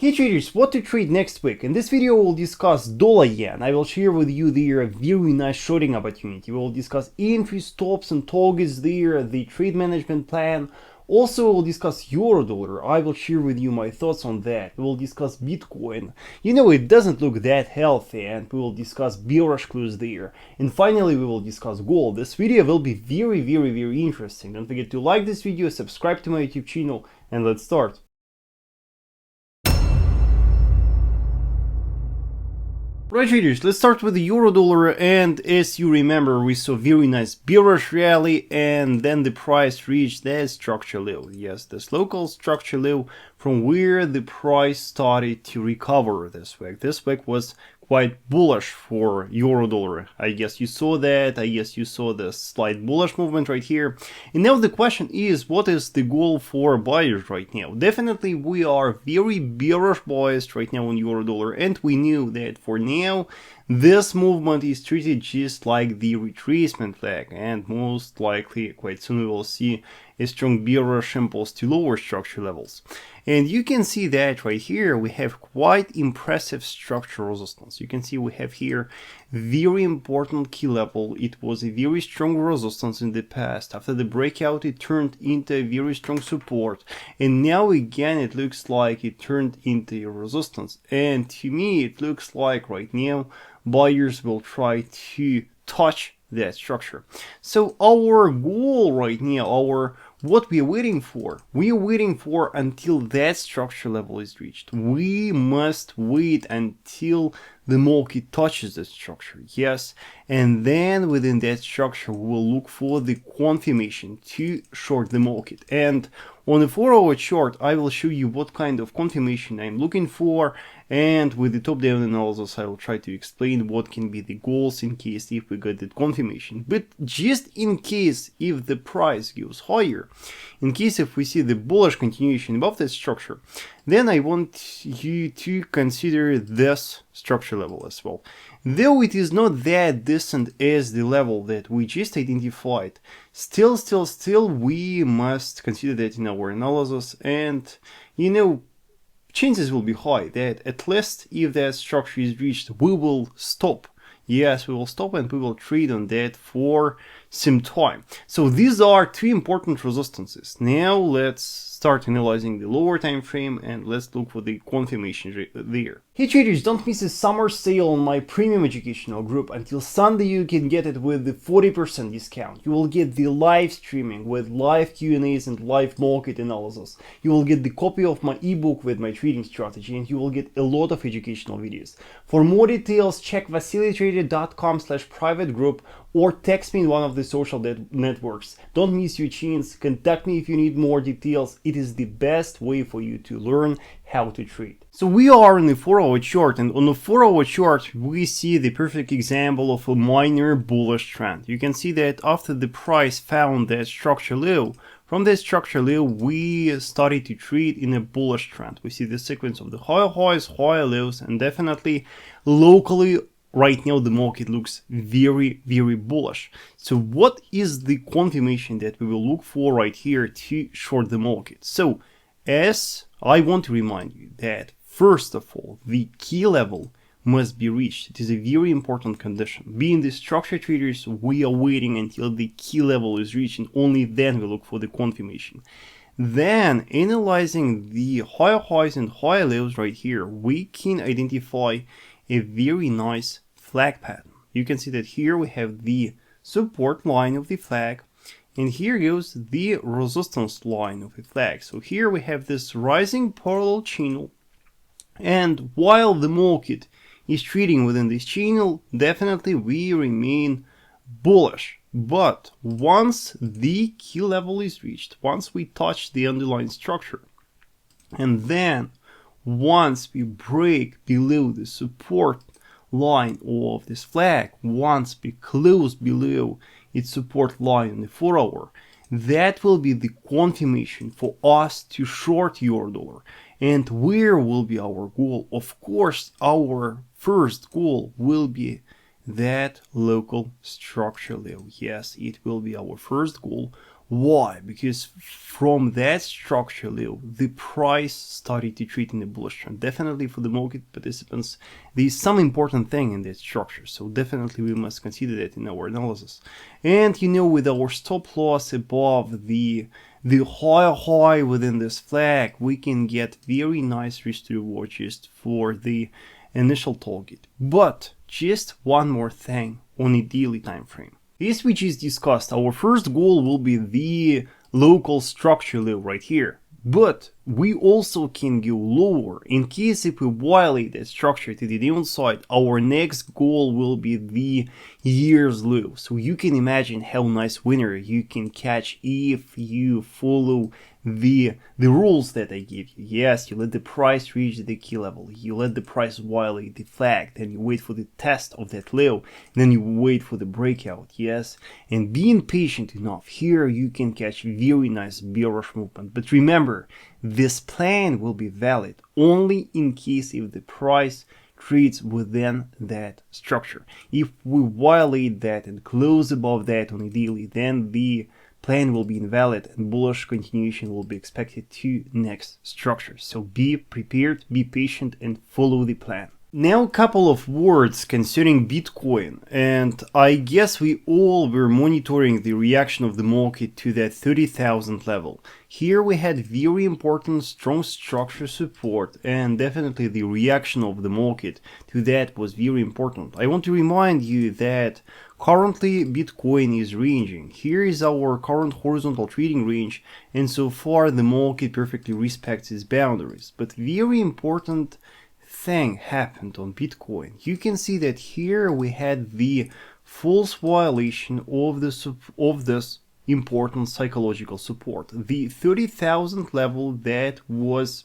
Hey traders, what to trade next week? In this video we'll discuss dollar yen. I will share with you there a very nice shorting opportunity. We will discuss entry stops and targets there, the trade management plan. Also we'll discuss euro dollar. I will share with you my thoughts on that. We will discuss Bitcoin. You know, it doesn't look that healthy, and we will discuss bearish clues there. And finally we will discuss gold. This video will be very interesting. Don't forget to like this video, subscribe to my YouTube channel, and let's start. Right traders, let's start with the euro dollar, and as you remember we saw very nice bearish rally and then the price reached that structure low. Yes, this local structure low from where the price started to recover this week. This week was quite bullish for euro dollar. I guess you saw that. I guess you saw the slight bullish movement right here. And now the question is, what is the goal for buyers right now? Definitely we are very bearish biased right now on euro dollar, and we knew that for now this movement is treated just like the retracement flag, and most likely quite soon we will see a strong bearish impulse to lower structure levels. And you can see that right here we have quite impressive structural resistance. You can see we have here very important key level. It was a very strong resistance in the past. After the breakout it turned into a very strong support, and now again it looks like it turned into a resistance. And to me it looks like right now buyers will try to touch that structure. So our goal right now, what we are waiting for? We are waiting for until that structure level is reached. We must wait until the market touches the structure, yes, and then within that structure we will look for the confirmation to short the market. And on the 4-hour chart I will show you what kind of confirmation I'm looking for, and with the top-down analysis I will try to explain what can be the goals in case if we get that confirmation. But just in case if the price goes higher, in case if we see the bullish continuation above that structure, then I want you to consider this structure level as well. Though it is not that distant as the level that we just identified, still we must consider that in our analysis, and you know, chances will be high that at least if that structure is reached we will stop. Yes, we will stop and we will trade on that for some time. So these are two important resistances. Now let's start analyzing the lower time frame and let's look for the confirmation there. Hey traders, don't miss a summer sale on my premium educational group. Until Sunday you can get it with the 40% discount. You will get the live streaming with live Q&As and live market analysis. You will get the copy of my ebook with my trading strategy, and you will get a lot of educational videos. For more details, check vasilytrader.com/private group or text me in one of the social networks. Don't miss your chance. Contact me if you need more details. It is the best way for you to learn how to trade. So we are in the 4-hour chart, and on the 4-hour chart we see the perfect example of a minor bullish trend. You can see that after the price found that structure low, from that structure low we started to trade in a bullish trend. We see the sequence of the higher highs, higher lows, and definitely locally right now the market looks very bullish. So what is the confirmation that we will look for right here to short the market? So as I want to remind you that first of all the key level must be reached. It is a very important condition. Being the structure traders, we are waiting until the key level is reached, and only then we look for the confirmation. Then analyzing the higher highs and higher lows right here, we can identify a very nice flag pattern. You can see that here we have the support line of the flag, and here goes the resistance line of the flag. So here we have this rising parallel channel, and while the market is trading within this channel, definitely we remain bullish. But once the key level is reached, once we touch the underlying structure, and then once we break below the support line of this flag, once we close below its support line in the 4-hour, that will be the confirmation for us to short euro dollar. And where will be our goal? Of course, our first goal will be that local structure level. Yes, it will be our first goal Why? Because from that structure level, the price started to trade in a bullish trend. Definitely for the market participants, there is some important thing in that structure. So definitely we must consider that in our analysis. And you know, with our stop loss above the high within this flag, we can get very nice risk to reward just for the initial target. But just one more thing on a daily time frame. As we just discussed, our first goal will be the local structure level right here. But we also can go lower. In case if we violate that structure to the downside, our next goal will be the year's low. So you can imagine how nice winner you can catch if you follow the rules that I give you. Yes, you let the price reach the key level, you let the price violate the flag, then you wait for the test of that low, then you wait for the breakout. Yes, and being patient enough, here you can catch very nice bearish movement. But remember, this plan will be valid only in case if the price trades within that structure. If we violate that and close above that on a daily, then the plan will be invalid and bullish continuation will be expected to next structure. So be prepared, be patient, and follow the plan. Now a couple of words concerning Bitcoin, and I guess we all were monitoring the reaction of the market to that 30,000 level. Here we had very important strong structure support, and definitely the reaction of the market to that was very important. I want to remind you that currently Bitcoin is ranging. Here is our current horizontal trading range, and so far the market perfectly respects its boundaries. But very important thing happened on Bitcoin. You can see that here we had the false violation of this important psychological support. The 30,000 level that was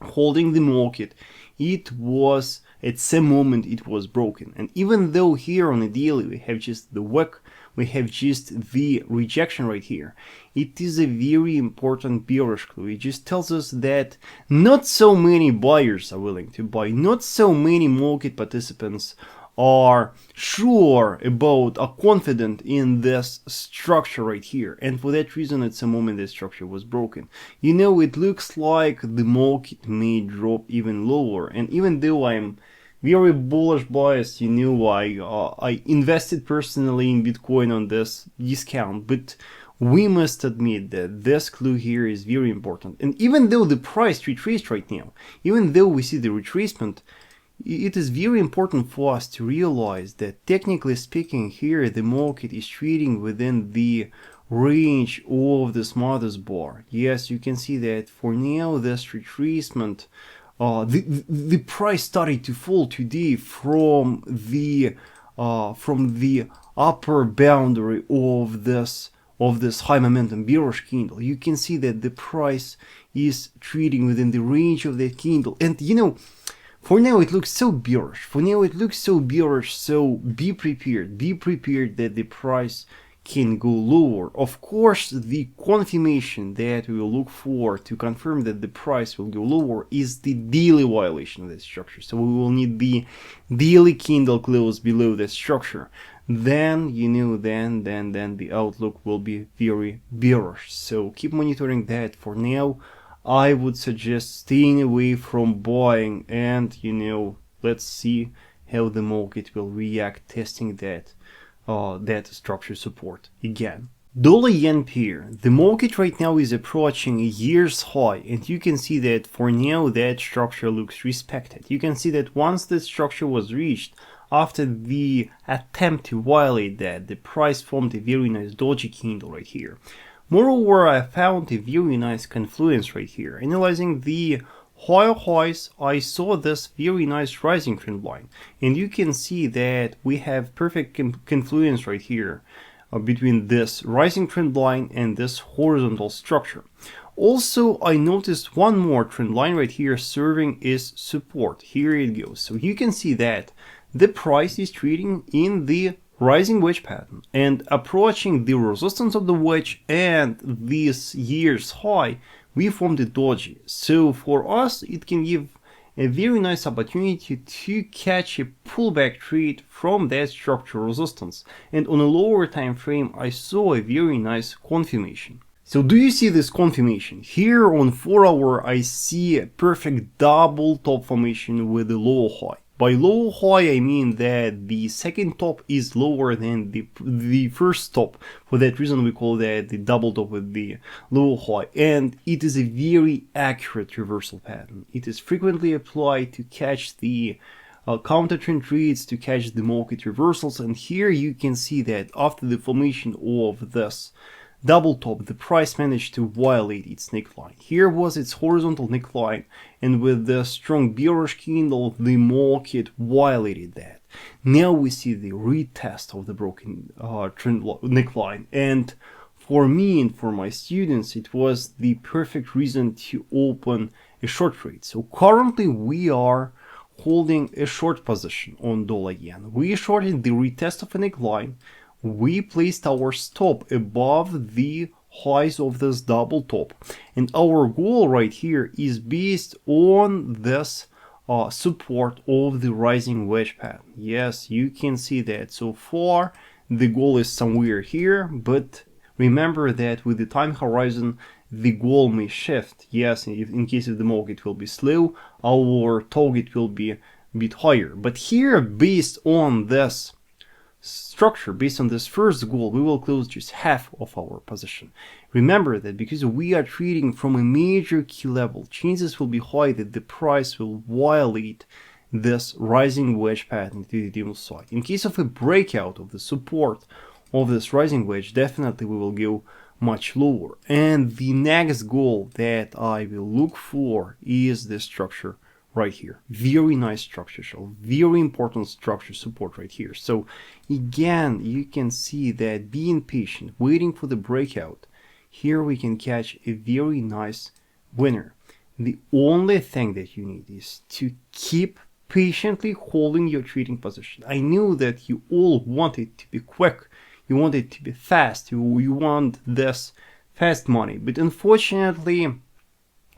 holding the market, it was at some moment it was broken. And even though here on the daily we have just the wick, we have just the rejection right here, it is a very important bearish clue. It just tells us that not so many buyers are willing to buy, not so many market participants are sure about, are confident in this structure right here, and for that reason at some moment the structure was broken. You know, it looks like the market may drop even lower, and even though I'm very bullish bias, you know, I invested personally in Bitcoin on this discount, but we must admit that this clue here is very important. And even though the price retraced right now, even though we see the retracement, it is very important for us to realize that technically speaking here the market is trading within the range of the smallest bar. Yes, you can see that for now this retracement, the price started to fall today from the upper boundary of this high momentum bearish candle. You can see that the price is trading within the range of that candle, and you know, for now it looks so bearish. So be prepared. Be prepared that the price can go lower. Of course, the confirmation that we will look for to confirm that the price will go lower is the daily violation of that structure. So we will need the daily candle close below that structure. Then, you know, then the outlook will be very bearish. So keep monitoring that. For now, I would suggest staying away from buying, and you know, let's see how the market will react testing that structure support again. Dollar yen pair, the market right now is approaching a year's high, and you can see that for now that structure looks respected. You can see that once the structure was reached, after the attempt to violate that, the price formed a very nice doji candle right here. Moreover, I found a very nice confluence right here. Analyzing the higher highs, I saw this very nice rising trend line, and you can see that we have perfect confluence right here between this rising trend line and this horizontal structure. Also, I noticed one more trend line right here serving as support. Here it goes. So you can see that the price is trading in the rising wedge pattern and approaching the resistance of the wedge and this year's high, we formed a doji. So for us, it can give a very nice opportunity to catch a pullback trade from that structural resistance, and on a lower time frame I saw a very nice confirmation. So do you see this confirmation? Here on 4 hour I see a perfect double top formation with a low high. By low high I mean that the second top is lower than the first top. For that reason we call that the double top with the low high, and it is a very accurate reversal pattern. It is frequently applied to catch the counter trend trades, to catch the market reversals, and here you can see that after the formation of this double top, the price managed to violate its neckline. Here was its horizontal neckline, and with the strong bearish candle, the market violated that. Now we see the retest of the broken trend neckline, and for me and for my students, it was the perfect reason to open a short trade. So currently we are holding a short position on dollar yen. We shorted the retest of a neckline. We placed our stop above the highs of this double top, and our goal right here is based on this support of the rising wedge pattern. Yes, you can see that so far the goal is somewhere here, but remember that with the time horizon the goal may shift. Yes, in case of the market will be slow, our target will be a bit higher, but here based on this structure, based on this first goal, we will close just half of our position. Remember that because we are trading from a major key level, chances will be high that the price will violate this rising wedge pattern to the downside. In case of a breakout of the support of this rising wedge, definitely we will go much lower. And the next goal that I will look for is this structure right here. Very nice structure show, very important structure support right here. So again, you can see that being patient, waiting for the breakout, here we can catch a very nice winner. The only thing that you need is to keep patiently holding your trading position. I knew that you all want it to be quick, you want it to be fast, you want this fast money, but unfortunately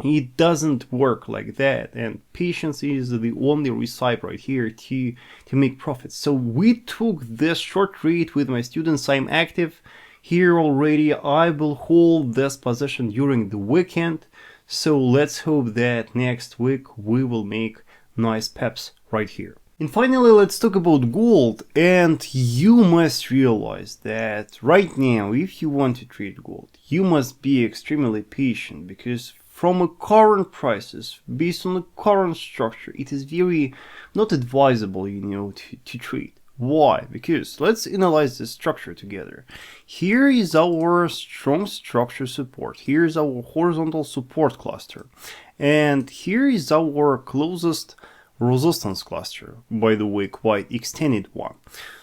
it doesn't work like that, and patience is the only recipe right here to make profits. So we took this short trade with my students. I'm active here already. I will hold this position during the weekend, so let's hope that next week we will make nice peps right here. And finally, let's talk about gold. And you must realize that right now, if you want to trade gold, you must be extremely patient, because from a current prices, based on the current structure, it is very not advisable, to trade. Why? Because let's analyze the structure together. Here is our strong structure support. Here is our horizontal support cluster. And here is our closest resistance cluster, by the way, quite extended one.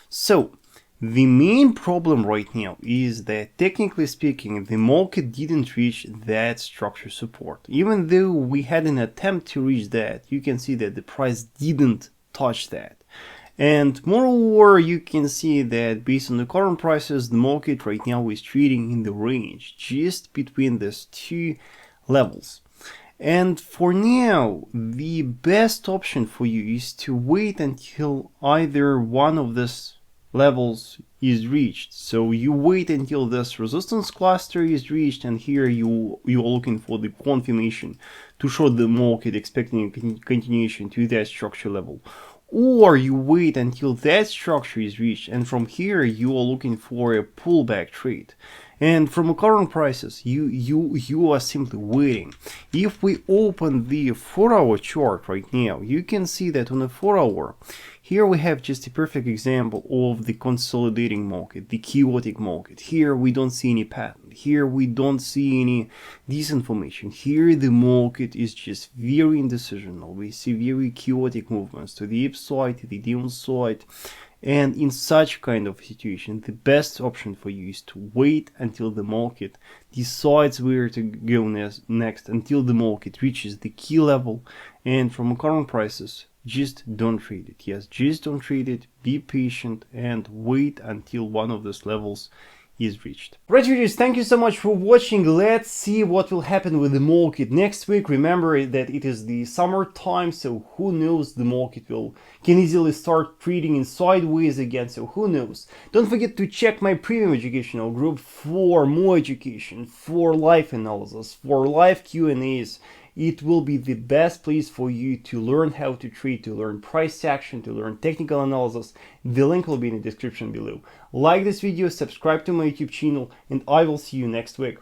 So the main problem right now is that, technically speaking, the market didn't reach that structure support. Even though we had an attempt to reach that, you can see that the price didn't touch that. And moreover, you can see that based on the current prices, the market right now is trading in the range just between these two levels. And for now, the best option for you is to wait until either one of these levels is reached. So you wait until this resistance cluster is reached, and here you are looking for the confirmation to short the market, expecting a continuation to that structure level. Or you wait until that structure is reached, and from here you are looking for a pullback trade. And from current prices, you are simply waiting. If we open the 4-hour chart right now, you can see that on the 4-hour, here we have just a perfect example of the consolidating market, the chaotic market. Here we don't see any pattern. Here we don't see any decent formation. Here the market is just very indecisional. We see very chaotic movements to the upside, to the downside. And in such kind of situation, the best option for you is to wait until the market decides where to go next, until the market reaches the key level. And from current prices, just don't trade it. Yes, just don't trade it. Be patient and wait until one of those levels is reached. Right, viewers, thank you so much for watching. Let's see what will happen with the market next week. Remember that it is the summertime, so who knows, the market can easily start trading in sideways again, so who knows. Don't forget to check my premium educational group for more education, for live analysis, for live Q&As. It will be the best place for you to learn how to trade, to learn price action, to learn technical analysis. The link will be in the description below. Like this video, subscribe to my YouTube channel, and I will see you next week.